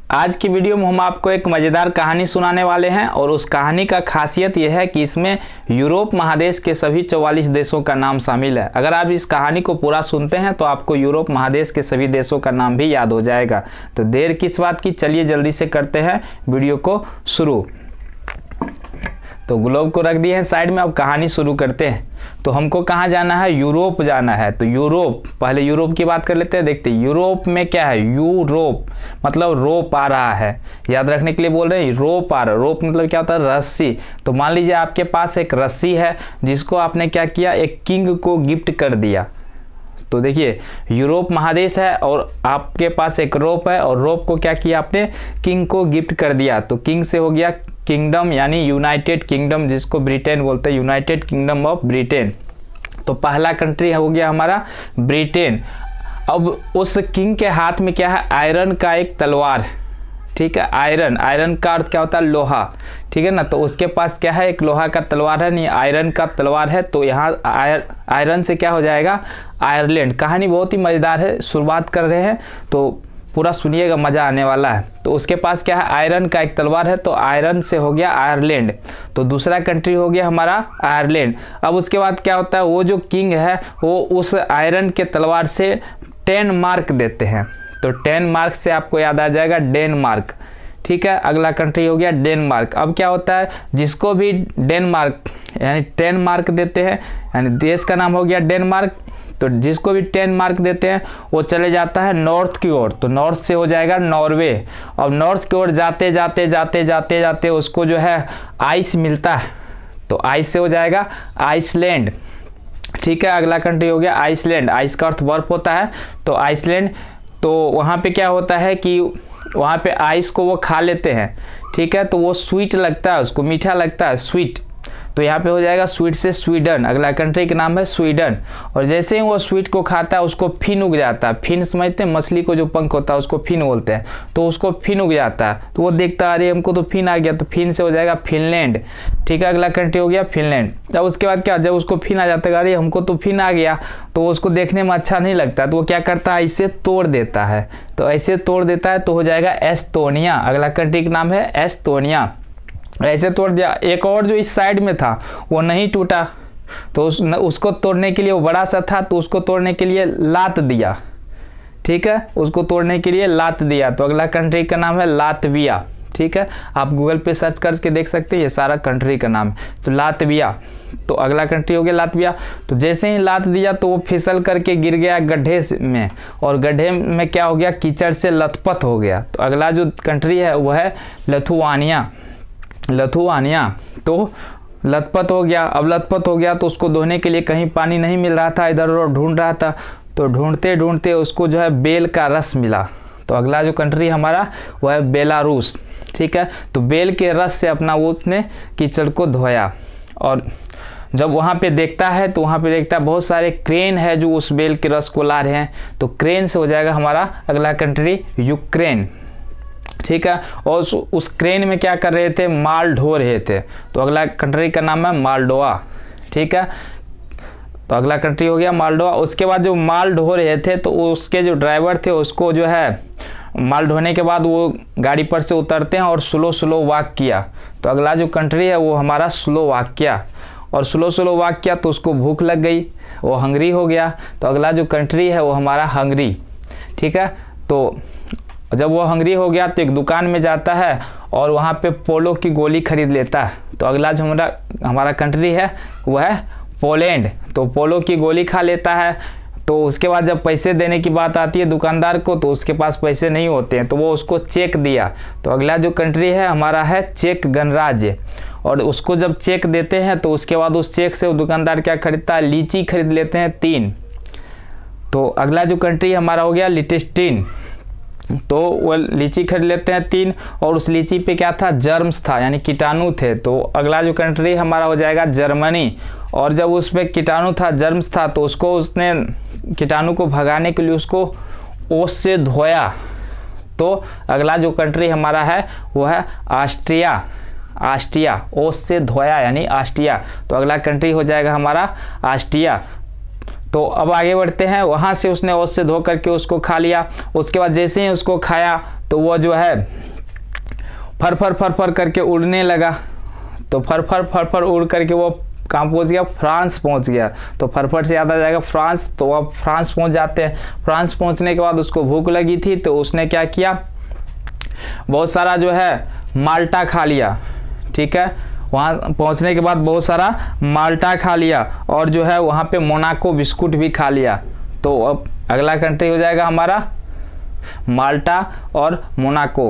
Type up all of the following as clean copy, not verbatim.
आज की वीडियो में हम आपको एक मज़ेदार कहानी सुनाने वाले हैं और उस कहानी का खासियत यह है कि इसमें यूरोप महादेश के सभी 44 देशों का नाम शामिल है। अगर आप इस कहानी को पूरा सुनते हैं तो आपको यूरोप महादेश के सभी देशों का नाम भी याद हो जाएगा। तो देर किस बात की, चलिए जल्दी से करते हैं वीडियो को शुरू। तो ग्लोब को रख दिए हैं साइड में, अब कहानी शुरू करते हैं। तो हमको कहाँ जाना है? यूरोप जाना है। तो यूरोप, पहले यूरोप की बात कर लेते हैं। देखते हैं यूरोप में क्या है। यूरोप मतलब रोप आ रहा है, याद रखने के लिए बोल रहे हैं। रोप आ रहा है, रोप मतलब क्या होता है? रस्सी। तो मान लीजिए आपके पास एक रस्सी है जिसको आपने क्या किया, एक किंग को गिफ्ट कर दिया। तो देखिए यूरोप महादेश है और आपके पास एक रोप है और रोप को क्या किया आपने? किंग को गिफ्ट कर दिया। तो किंग से हो गया किंगडम यानी यूनाइटेड किंगडम, जिसको ब्रिटेन बोलते हैं, यूनाइटेड किंगडम ऑफ ब्रिटेन। तो पहला कंट्री हो गया हमारा ब्रिटेन। अब उस किंग के हाथ में क्या है? आयरन का एक तलवार, ठीक है। आयरन, आयरन का अर्थ क्या होता है? लोहा, ठीक है ना। तो उसके पास क्या है? एक लोहा का तलवार है, नहीं आयरन का तलवार है। तो यहाँ आयरन से क्या हो जाएगा? आयरलैंड। कहानी बहुत ही मज़ेदार है, शुरुआत कर रहे हैं तो पूरा सुनिएगा, मज़ा आने वाला है। तो उसके पास क्या है? आयरन का एक तलवार है, तो आयरन से हो गया आयरलैंड। तो दूसरा कंट्री हो गया हमारा आयरलैंड। अब उसके बाद क्या होता है? वो जो किंग है वो उस आयरन के तलवार से 10 मार्क देते हैं। तो 10 मार्क से आपको याद आ जाएगा डेनमार्क, ठीक है। अगला कंट्री हो गया डेनमार्क। अब क्या होता है? जिसको भी डेनमार्क यानी 10 मार्क देते हैं, यानी देश का नाम हो गया डेनमार्क। तो जिसको भी 10 मार्क देते हैं वो चले जाता है नॉर्थ की ओर। तो नॉर्थ से हो जाएगा नॉर्वे। और नॉर्थ की ओर जाते जाते जाते जाते जाते उसको जो है आइस मिलता है। तो आइस से हो जाएगा आइसलैंड, ठीक है। अगला कंट्री हो गया आइसलैंड। आइस का अर्थ बर्फ होता है, तो आइसलैंड। तो वहाँ पे क्या होता है कि वहाँ पे आइस को वो खा लेते हैं, ठीक है। तो वो स्वीट लगता है, उसको मीठा लगता है, स्वीट। तो यहाँ पे हो जाएगा स्वीट से स्वीडन। अगला कंट्री का नाम है स्वीडन। और जैसे ही वो स्वीट को खाता है उसको फिन उग जाता है। फिन समझते हैं? मछली को जो पंख होता है उसको फिन बोलते हैं। तो उसको फिन उग जाता है, तो वो देखता है अरे हमको तो फिन आ गया। तो फिन से हो जाएगा फिनलैंड, ठीक है। अगला कंट्री हो गया फिनलैंड। तब उसके बाद क्या, जब उसको फिन आ जाता है, अरे हमको तो फिन आ गया, तो उसको देखने में अच्छा नहीं लगता, तो वो क्या करता है? इसे तोड़ देता है। तो ऐसे तोड़ देता है तो हो जाएगा एस्तोनिया। अगला कंट्री का नाम है एस्तोनिया। ऐसे तोड़ दिया। एक और जो इस साइड में था वो नहीं टूटा, तो उसको तोड़ने के लिए, वो बड़ा सा था तो उसको तोड़ने के लिए लात दिया, ठीक है। उसको तोड़ने के लिए लात दिया। तो अगला कंट्री का नाम है लातविया, ठीक है। आप गूगल पे सर्च करके देख सकते हैं, ये सारा कंट्री का नाम है। तो लातविया। तो अगला कंट्री हो गया लातविया। तो जैसे ही लात दिया तो वो फिसल करके गिर गया गड्ढे में, और गड्ढे में क्या हो गया? कीचड़ से लथपथ हो गया। तो अगला जो कंट्री है वो है लिथुआनिया। लिथुआनिया तो लथपथ हो गया। अब लथपथ हो गया तो उसको धोने के लिए कहीं पानी नहीं मिल रहा था, इधर उधर ढूंढ रहा था। तो ढूंढते ढूंढते उसको जो है बेल का रस मिला। तो अगला जो कंट्री हमारा वो है बेलारूस, ठीक है। तो बेल के रस से अपना वो उसने कीचड़ को धोया। और जब वहाँ पे देखता है तो वहाँ पे देखता है बहुत सारे क्रेन है जो उस बेल के रस को ला रहे हैं। तो क्रेन से हो जाएगा हमारा अगला कंट्री यूक्रेन, ठीक है। और उस क्रेन में क्या कर रहे थे? माल ढो रहे थे। तो अगला कंट्री का नाम है मालडोवा, ठीक है। तो अगला कंट्री हो गया मालडोवा। उसके बाद जो माल ढो रहे थे तो उसके जो ड्राइवर थे उसको जो है माल ढोने के बाद वो गाड़ी पर से उतरते हैं और स्लो स्लो वॉक किया। तो अगला जो कंट्री है वो हमारा स्लो वॉक किया। और स्लो स्लो वॉक किया तो उसको भूख लग गई, वो हंगरी हो गया। तो अगला जो कंट्री है वो हमारा हंगरी, ठीक है। तो जब वो हंगरी हो गया तो एक दुकान में जाता है और वहाँ पे पोलो की गोली खरीद लेता है। तो अगला जो हमारा कंट्री है वो है पोलैंड। तो पोलो की गोली खा लेता है। तो उसके बाद जब पैसे देने की बात आती है दुकानदार को, तो उसके पास पैसे नहीं होते हैं, तो वो उसको चेक दिया। तो अगला जो कंट्री है हमारा है चेक गणराज्य। और उसको जब चेक देते हैं तो उसके बाद उस चेक से वो दुकानदार क्या खरीदता है? लीची खरीद लेते हैं 3। तो अगला जो कंट्री हमारा हो गया लिechtenstein। तो वो लीची खरीद लेते हैं 3, और उस लीची पे क्या था? जर्म्स था, यानी कीटाणु थे। तो अगला जो कंट्री हमारा हो जाएगा जर्मनी। और जब उस पे कीटाणु था, जर्म्स था, तो उसको उसने कीटाणु को भगाने के लिए उसको ओस से धोया। तो अगला जो कंट्री हमारा है वो है ऑस्ट्रिया। ऑस्ट्रिया, ओस से धोया यानी ऑस्ट्रिया। तो अगला कंट्री हो जाएगा हमारा ऑस्ट्रिया। तो अब आगे बढ़ते हैं। वहाँ से उसने ओस से धो करके उसको खा लिया। उसके बाद जैसे ही उसको खाया तो वो जो है फर फर फर फर करके उड़ने लगा। तो फर फर फर फर उड़ करके वो कहाँ पहुँच गया? फ्रांस पहुँच गया। तो फरफर से याद आ जाएगा फ्रांस, तो वह फ्रांस पहुँच जाते हैं। फ्रांस पहुँचने के बाद उसको भूख लगी थी, तो उसने क्या किया? बहुत सारा जो है माल्टा खा लिया। ठीक है, वहाँ पहुँचने के बाद बहुत सारा माल्टा खा लिया और जो है वहाँ पे मोनाको बिस्कुट भी खा लिया। तो अब अगला कंट्री हो जाएगा हमारा माल्टा और मोनाको।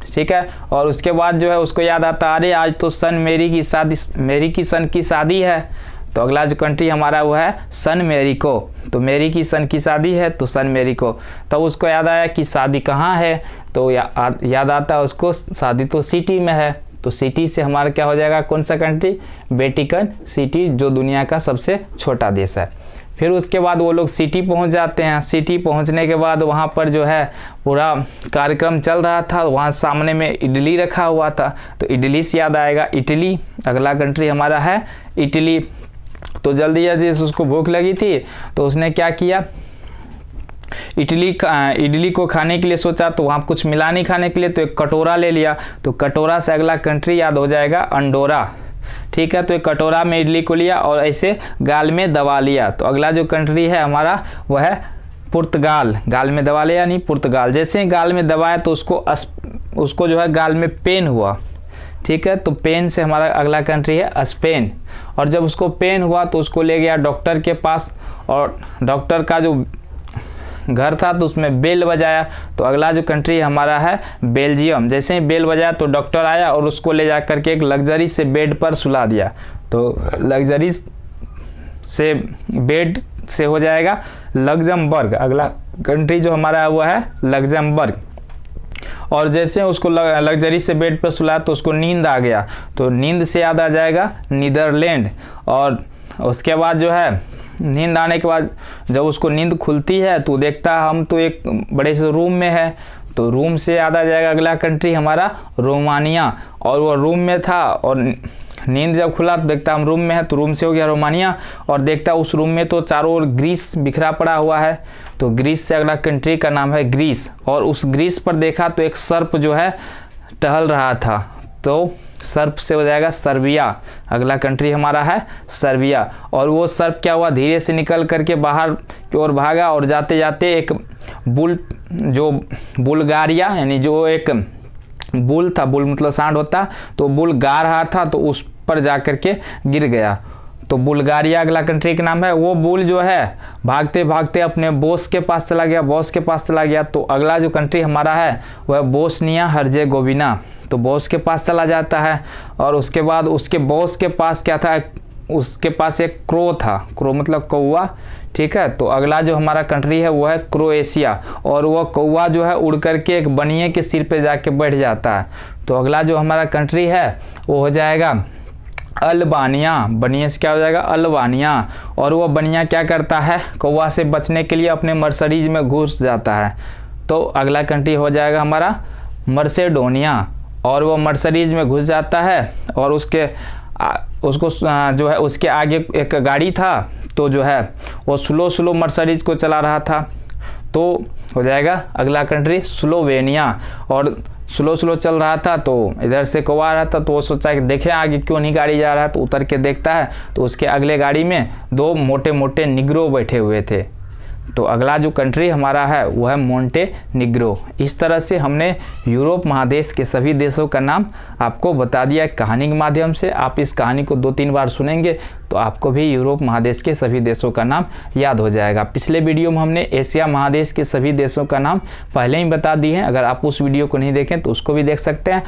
ठीक है, और उसके बाद जो है उसको याद आता, अरे आज तो सन मेरी की सन की शादी है। तो अगला जो कंट्री हमारा वो है सन मेरिको। तो मेरी की सन की शादी है तो सन मेरिको। तब उसको याद आया कि शादी कहाँ है? तो याद आता है उसको शादी तो सिटी में है। तो सिटी से हमारा क्या हो जाएगा? कौन सा कंट्री? वेटिकन सिटी, जो दुनिया का सबसे छोटा देश है। फिर उसके बाद वो लोग सिटी पहुंच जाते हैं। सिटी पहुंचने के बाद वहाँ पर जो है पूरा कार्यक्रम चल रहा था। वहाँ सामने में इडली रखा हुआ था, तो इडली से याद आएगा इटली। अगला कंट्री हमारा है इटली। तो जल्दी जल्दी से उसको भूख लगी थी, तो उसने क्या किया? इडली को खाने के लिए सोचा, तो वहाँ कुछ मिला नहीं खाने के लिए, तो एक कटोरा ले लिया। तो कटोरा से अगला कंट्री याद हो जाएगा अंडोरा। ठीक है, तो एक कटोरा में इडली को लिया और ऐसे गाल में दबा लिया। तो अगला जो कंट्री है हमारा वह है पुर्तगाल। गाल में दबा लिया यानी पुर्तगाल। जैसे ही गाल में दबाया तो उसको जो है गाल में पेन हुआ। ठीक है, तो पेन से हमारा अगला कंट्री है स्पेन। और जब उसको पेन हुआ तो उसको ले गया डॉक्टर के पास, और डॉक्टर का जो घर था तो उसमें बेल बजाया। तो अगला जो कंट्री हमारा है बेल्जियम। जैसे ही बेल बजाया तो डॉक्टर आया और उसको ले जा करके एक लग्जरी से बेड पर सुला दिया। तो लग्जरी से बेड से हो जाएगा लग्जमबर्ग। अगला कंट्री जो हमारा है वो है लग्जमबर्ग। और जैसे उसको लग्जरी से बेड पर सुलाया तो उसको नींद आ गया। तो नींद से याद आ जाएगा नीदरलैंड। और उसके बाद जो है नींद आने के बाद जब उसको नींद खुलती है तो देखता है हम तो एक बड़े से रूम में है। तो रूम से याद आ जाएगा अगला कंट्री हमारा रोमानिया। और वो रूम में था और नींद जब खुला तो देखता हम रूम में है, तो रूम से हो गया रोमानिया। और देखता उस रूम में तो चारों ओर ग्रीस बिखरा पड़ा हुआ है। तो ग्रीस से अगला कंट्री का नाम है ग्रीस। और उस ग्रीस पर देखा तो एक सर्प जो है टहल रहा था। तो सर्प से हो जाएगा सर्बिया। अगला कंट्री हमारा है सर्बिया। और वो सर्प क्या हुआ? धीरे से निकल करके बाहर की ओर भागा और जाते जाते एक बुल्गारिया यानी जो एक बुल था, बुल मतलब सांड होता, तो बुल गा रहा था, तो उस पर जा करके गिर गया। तो बुल्गारिया अगला कंट्री का नाम है। वो बुल जो है भागते भागते अपने बॉस के पास चला गया। तो अगला जो कंट्री हमारा है वह बोस्निया हर्जेगोविना। तो बॉस के पास चला जाता है। और उसके बाद उसके बॉस के पास क्या था? उसके पास एक क्रो था। क्रो मतलब कौवा। ठीक है, तो अगला जो हमारा कंट्री है वो है क्रोएशिया। और वह कौवा जो है उड़ करके एक बनिए के सिर पे जाके बैठ जाता है। तो अगला जो हमारा कंट्री है वो हो जाएगा अल्बानिया। बनिया से क्या हो जाएगा? अल्बानिया। और वो बनिया क्या करता है? कौवा से बचने के लिए अपने मर्सडीज में घुस जाता है। तो अगला कंट्री हो जाएगा हमारा मर्सेडोनिया। और वो मर्सडीज में घुस जाता है और उसको जो है उसके आगे एक गाड़ी था, तो जो है वो स्लो मर्सडीज को चला रहा था। तो हो जाएगा अगला कंट्री स्लोवेनिया। और स्लो चल रहा था, तो इधर से कौवा आ रहा था, तो वो सोचा कि देखें आगे क्यों नहीं गाड़ी जा रहा है। तो उतर के देखता है तो उसके अगले गाड़ी में दो मोटे मोटे निग्रो बैठे हुए थे। तो अगला जो कंट्री हमारा है वो है मोंटेनिग्रो। इस तरह से हमने यूरोप महादेश के सभी देशों का नाम आपको बता दिया कहानी के माध्यम से। आप इस कहानी को 2-3 बार सुनेंगे तो आपको भी यूरोप महादेश के सभी देशों का नाम याद हो जाएगा। पिछले वीडियो में हमने एशिया महादेश के सभी देशों का नाम पहले ही बता दिए हैं। अगर आप उस वीडियो को नहीं देखें तो उसको भी देख सकते हैं।